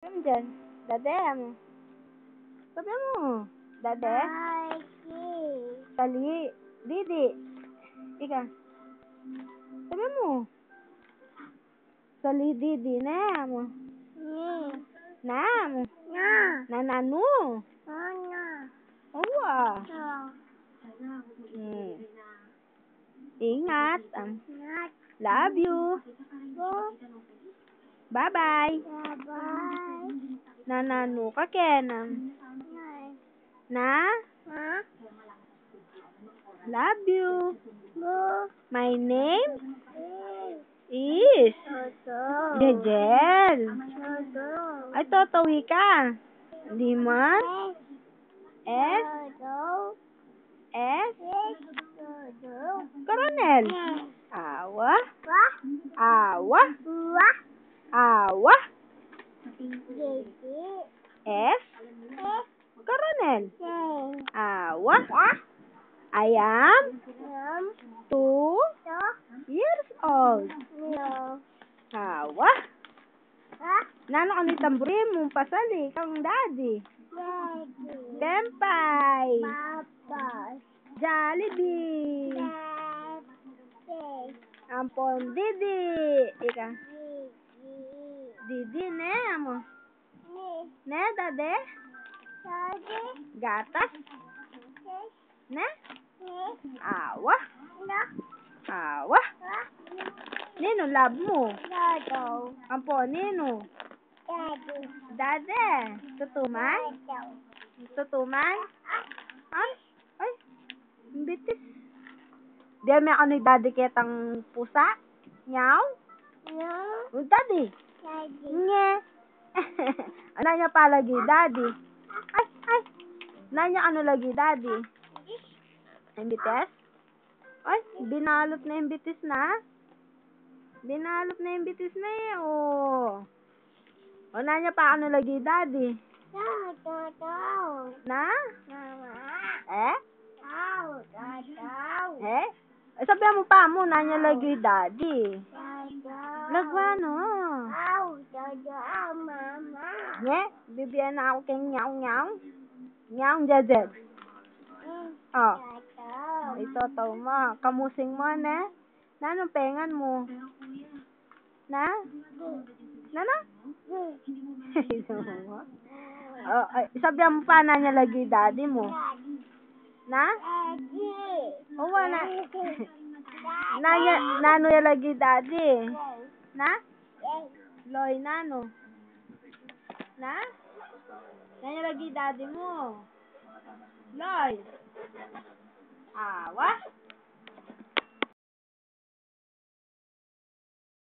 Ano dyan? Dade, ano? Sabi mo. Dade? Sali. Didi. Ika. Sabi mo. Sali, didi. Na mo. Na mo. Nananu. Uwa. Ingat. Love you. Bye-bye. Nananu ka, Ken. Na? Love you. My name is Jejel. Ay, totowi ka. Limon. S. S. Coronel. Awa. Awa. Awa. S. Coronel. Awa. I am 2 years old. Awa. Nano ka ni tamburi mong pasali kang daddy. Tempay. Jollibee. Ampon didi. Ika. Didi ne amo. Ne dade. Gatas. Ne? Awa. Awa. Nino love mo? Ampon nino. Dade. Tutuman? Tutuman? Ay. Ay. Bitis. Di may ako ni daddy ketang pusa? Nyaw? Daddy? Nye. Ano niya palagi, daddy? Ay, ay. Nanya ano lagi, daddy? Imbites? Ay, binalot na imbites na. Binalot na imbites na eh, oh. O, nanya pa ano lagi, daddy? Na? Eh? Eh? Sabi mo pa mo, nanya lagi, daddy. Lagwano. Nye, bibigyan na ako kay nyaw-nyaw. Nyaw, Jejel. Oh. Ito, mo. Kamusing mo, na? Nanong pengan mo? Na? Nana? Oh, sabi mo pa na niya lagi daddy mo. Na? Oo, na. Nano niya lagi daddy. Na? Loy, nano? Na? Nanya lagi daddy mo. Loy. Awa.